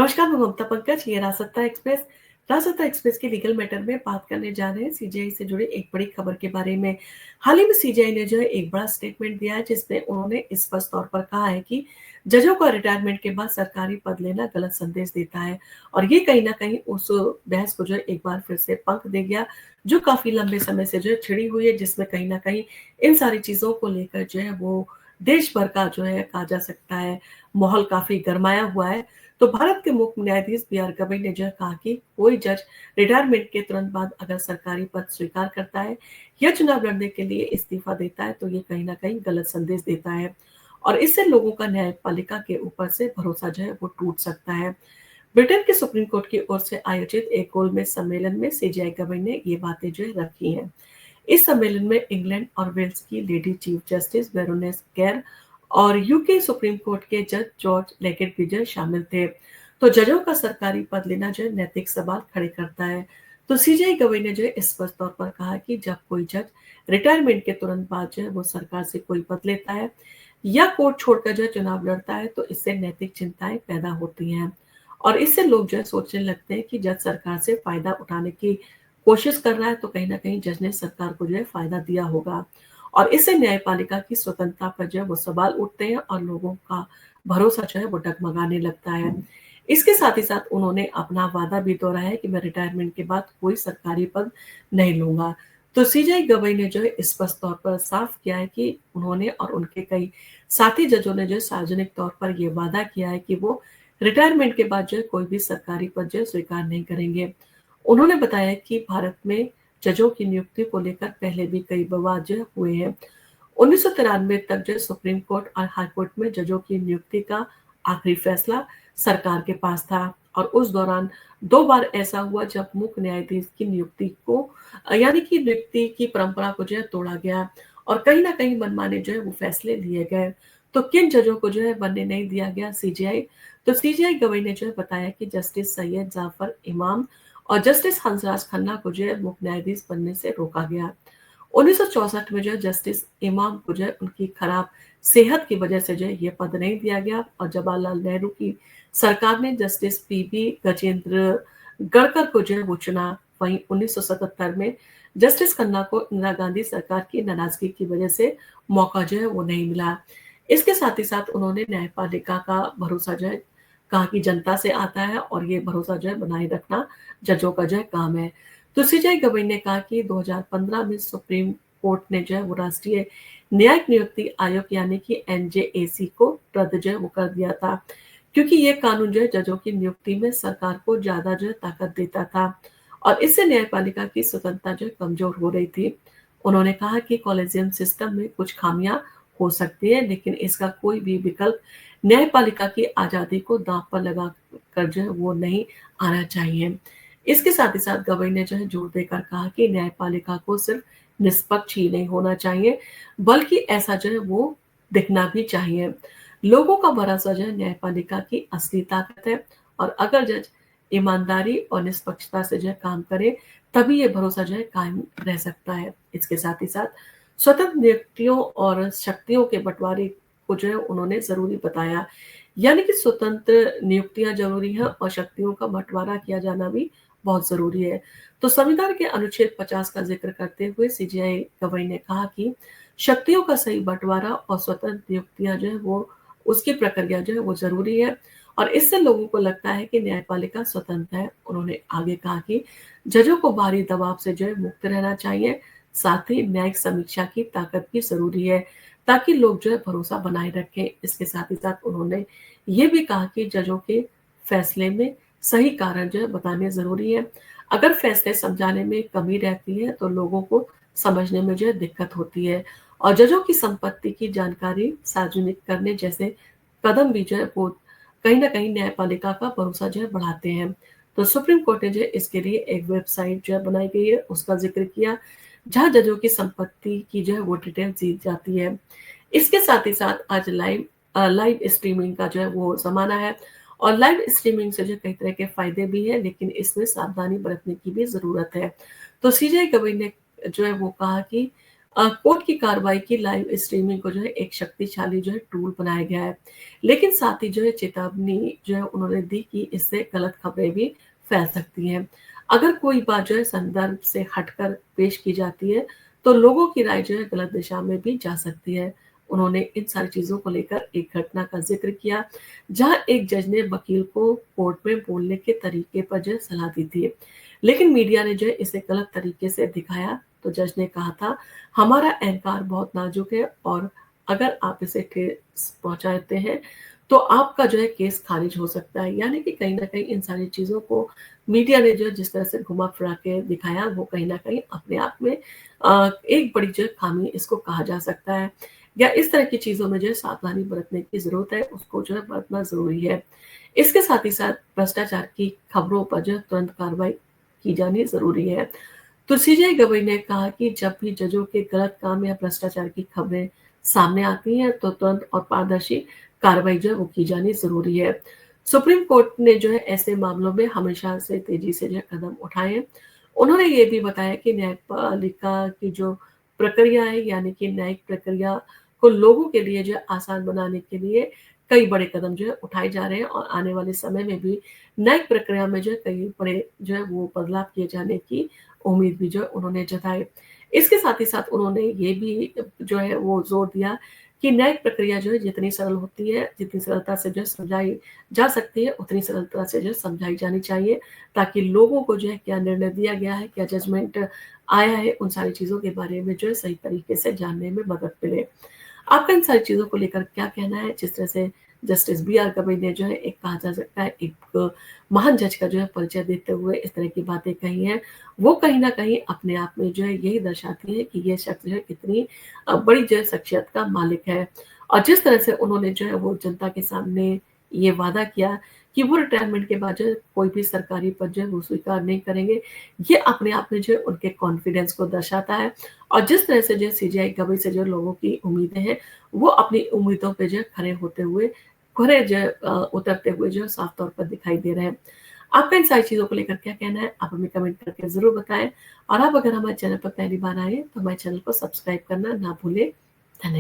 नमस्कार, मैं ममता पंकज। ये रासत्ता एक्सप्रेस के लीगल मैटर में बात करने जा रहे हैं सीजेआई से जुड़ी एक बड़ी खबर के बारे में। हाल ही में सीजेआई ने जो है एक बड़ा स्टेटमेंट दिया है जिसमें उन्होंने स्पष्ट तौर पर कहा है कि जजों का रिटायरमेंट के बाद सरकारी पद लेना गलत संदेश देता है और ये कहीं न कहीं उस बहस को जो है एक बार फिर से पंख दे गया, जो काफ़ी लंबे समय से जो है छिड़ी हुई है, जिसमें कहीं न कहीं इन सारी चीज़ों को लेकर जो है वो देश भर का जो है कहा जा सकता है माहौल काफ़ी गरमाया हुआ है। तो भारत के मुख्य न्यायाधीश बी.आर. गवई ने जो है कहा कि कोई जज रिटायरमेंट के तुरंत बाद अगर सरकारी पद स्वीकार करता है या चुनाव लड़ने के लिए इस्तीफा देता है तो ये कहीं न कहीं गलत संदेश देता है और इससे लोगों का न्यायपालिका के ऊपर से भरोसा जो है वो टूट सकता है। ब्रिटेन के सुप्रीम कोर्ट की ओर से आयोजित एक गोलमेज सम्मेलन में सीजेआई गवई ने ये बातें जो है रखी हैं। इस सम्मेलन में इंग्लैंड और वेल्स की लेडी चीफ जस्टिस बैरोनेस केर और यूके सुप्रीम कोर्ट के जज जॉर्ज लेगेट भी जो है शामिल थे। तो जजों का सरकारी पद लेना जो है नैतिक सवाल खड़े करता है। तो सीजेआई गवई ने जो है स्पष्ट तौर पर कहा कि जब कोई जज रिटायरमेंट के तुरंत बाद जो है वो सरकार से कोई पद लेता है या कोर्ट छोड़कर जो है चुनाव लड़ता है तो इससे नैतिक चिंताएं पैदा होती हैं और इससे लोग जो है सोचने लगते हैं कि जज सरकार से फायदा उठाने की कोशिश कर रहा है तो कहीं न कहीं जज ने सरकार को जो है फ़ायदा दिया होगा और इससे न्यायपालिका की स्वतंत्रता पर जो है वो सवाल उठते हैं और लोगों का भरोसा जो है वो डगमगाने लगता है। इसके साथ ही साथ उन्होंने अपना वादा भी दोहराया है कि मैं रिटायरमेंट के बाद कोई सरकारी पद नहीं लूँगा। तो सीजेआई गवई ने जो है स्पष्ट तौर पर साफ किया है कि उन्होंने और उनके कई साथी जजों ने जो है सार्वजनिक तौर पर ये वादा किया है कि वो रिटायरमेंट के बाद जो है कोई भी सरकारी पद जो है स्वीकार नहीं करेंगे। उन्होंने बताया कि भारत में जजों की नियुक्ति को लेकर पहले भी कई विवाद जो हुए हैं। 1993 तक जो सुप्रीम कोर्ट और हाई कोर्ट में जजों की नियुक्ति का आखिरी फैसला सरकार के पास था और उस दौरान 2 बार ऐसा हुआ जब मुख्य न्यायाधीश की नियुक्ति को यानी कि नियुक्ति की परंपरा को जो है तोड़ा गया और कहीं न कहीं मनमाने जो है वो फैसले लिए गए। तो किन जजों को जो है बनने नहीं दिया गया सीजेआई? तो सीजेआई गवई ने जो है बताया कि जस्टिस सैयद जाफर इमाम और जस्टिस हंसराज खन्ना को जो है मुख्य न्यायाधीश बनने से रोका गया। 1964 में जो है जस्टिस इमाम को जो है उनकी खराब सेहत की वजह से जो है ये पद नहीं दिया गया और जवाहरलाल नेहरू की सरकार ने जस्टिस पीबी गजेंद्र गड़कर को जो है वो चुना। वहीं 1977 में जस्टिस खन्ना को इंदिरा गांधी सरकार की नाराजगी की वजह से मौका जो है वो नहीं मिला। इसके साथ ही साथ उन्होंने न्यायपालिका का भरोसा जो है कहा कि जनता से आता है और ये भरोसा जो है बनाए रखना जजों का जो है काम है। तो सीजेआई गवई ने कहा कि 2015 में सुप्रीम कोर्ट ने जो है वो राष्ट्रीय न्यायिक नियुक्ति आयोग यानी कि एनजेएसी को रद्द जो है वो कर दिया था क्योंकि ये कानून जो है जजों की नियुक्ति में सरकार को ज्यादा जो है ताकत देता था और इससे न्यायपालिका की स्वतंत्रता जो है कमजोर हो रही थी। उन्होंने कहा कि कॉलेजियम सिस्टम में कुछ खामियां हो सकती है लेकिन इसका कोई भी विकल्प न्यायपालिका की आजादी को दांव पर लगा कर जो है वो नहीं आना चाहिए। इसके साथ ही साथ गवई ने जो है जोर देकर कहा कि न्यायपालिका को सिर्फ निष्पक्ष ही नहीं होना चाहिए बल्कि ऐसा जो है वो दिखना भी चाहिए। लोगों का भरोसा जो है न्यायपालिका की असली ताकत है और अगर जज ईमानदारी और निष्पक्षता से जो है काम करे तभी ये भरोसा जो है कायम रह सकता है। इसके साथ ही साथ स्वतंत्र नियुक्तियों और शक्तियों के बंटवारे को जो है उन्होंने जरूरी बताया यानी कि स्वतंत्र नियुक्तियां जरूरी हैं और शक्तियों का बंटवारा किया जाना भी बहुत जरूरी है। तो संविधान के अनुच्छेद 50 का जिक्र करते हुए सीजेआई गवई ने कहा कि शक्तियों का सही बंटवारा और स्वतंत्र नियुक्तियां जो है वो उसकी प्रक्रिया जो है वो जरूरी है और इससे लोगों को लगता है कि न्यायपालिका स्वतंत्र है। उन्होंने आगे कहा कि जजों को बाहरी दबाव से जो है मुक्त रहना चाहिए, साथ ही न्यायिक समीक्षा की ताकत भी जरूरी है ताकि लोग जो है भरोसा बनाए रखें। इसके साथ ही साथ उन्होंने ये भी कहा कि जजों के फैसले में सही कारण जो है बताने ज़रूरी है। अगर फैसले समझाने में कमी रहती है तो लोगों को समझने में जो है दिक्कत होती है और जजों की संपत्ति की जानकारी सार्वजनिक करने जैसे कदम भी जो है वो कहीं न कहीं न्यायपालिका का भरोसा जो है बढ़ाते हैं। तो सुप्रीम कोर्ट ने जो है इसके लिए एक वेबसाइट जो है बनाई गई है उसका ज़िक्र किया, जहाँ जजों की संपत्ति की जो है वो डिटेल दी जाती है। इसके साथ ही साथ आज लाइव स्ट्रीमिंग का जो है वो ज़माना है और लाइव स्ट्रीमिंग से जो कई तरह के फ़ायदे भी हैं लेकिन इसमें सावधानी बरतने की भी ज़रूरत है। तो सीजेआई गवई ने जो है वो कहा कि कोर्ट की कार्रवाई की लाइव स्ट्रीमिंग को जो है एक शक्तिशाली जो है टूल बनाया गया है। लेकिन साथ ही जो है चेतावनी जो है उन्होंने दी कि इससे गलत खबरें भी फैल सकती हैं। अगर कोई बात जो है संदर्भ से हटकर पेश की जाती है, तो लोगों की राय जो है गलत दिशा में भी जा सकती है। उन्होंने इन सारी चीज़ों को लेकर एक घटना का ज़िक्र किया, जहाँ एक जज ने वकील को कोर्ट में बोलने के तरीके पर जो है सलाह दी थी। लेकिन मीडिया ने जो है इसे गलत तरीके से दिखाया, तो जज ने कहा था, हमारा अहंकार बहुत नाजुक है और अगर आप इसे ठेस पहुँचाते हैं, तो आपका जो है केस खारिज हो सकता है। यानी कि कहीं न कहीं इन सारी चीज़ों को मीडिया ने जो है जिस तरह से घुमा-फिरा के दिखाया, वो कहीं न कहीं अपने आप में एक बड़ी जो है खामी इसको कहा जा सकता है। या इस तरह की चीज़ों में जो है सावधानी बरतने की ज़रूरत है, उसको जो है बरतना ज़रूरी है। इसके साथ ही साथ भ्रष्टाचार की खबरों पर जो है तुरंत कार्रवाई की जानी ज़रूरी है। तो सीजे गवई ने कहा कि जब भी जजों के गलत काम या भ्रष्टाचार की खबरें सामने आती हैं, तो तुरंत और पारदर्शी कार्रवाई जो है वो की जानी ज़रूरी है। सुप्रीम कोर्ट ने जो है ऐसे मामलों में हमेशा से तेज़ी से जो है कदम उठाए हैं। उन्होंने ये भी बताया कि न्यायपालिका की जो प्रक्रिया है, यानी कि न्यायिक प्रक्रिया को लोगों के लिए जो है आसान बनाने के लिए कई बड़े कदम जो है उठाए जा रहे हैं और आने वाले समय में भी न्यायिक प्रक्रिया में जो है कई बड़े जो है वो बदलाव किए जाने की उम्मीद भी जो है उन्होंने जताई। इसके साथ ही साथ उन्होंने ये भी जो है वो ज़ोर दिया कि न्यायिक प्रक्रिया जो है जितनी सरल होती है, जितनी सरलता से जो है समझाई जा सकती है, उतनी सरलता से जो है समझाई जानी चाहिए, ताकि लोगों को जो है क्या निर्णय दिया गया है, क्या जजमेंट आया है, उन सारी चीज़ों के बारे में जो है सही तरीके से जानने में मदद मिले। आपका इन सारी चीज़ों को लेकर क्या कहना है? जिस तरह से जस्टिस बी आर गवई ने जो है एक कहा जा सकता है एक महान जज का जो है परिचय देते हुए इस तरह की बातें कही हैं, वो कहीं न कहीं अपने आप में जो है यही दर्शाती है कि ये शख्स जो है कितनी बड़ी जो है शख्सियत का मालिक है। और जिस तरह से उन्होंने जो है वो जनता के सामने ये वादा किया कि वो रिटायरमेंट के बाद जो है कोई भी सरकारी पद जो है वो स्वीकार नहीं करेंगे, ये अपने आप में जो है उनके कॉन्फिडेंस को दर्शाता है। और जिस तरह से जो है सीजेआई गवई से जो लोगों की उम्मीदें हैं, वो अपनी उम्मीदों पे जो है खरे होते हुए खरे जो है उतरते हुए जो है साफ तौर पर दिखाई दे रहे हैं। आपका इन सारी चीज़ों को लेकर क्या कहना है? आप हमें कमेंट करके ज़रूर बताएँ और आप अगर हमारे चैनल पर पहली बार आए हैं, तो हमारे चैनल को सब्सक्राइब करना ना भूलें। धन्यवाद।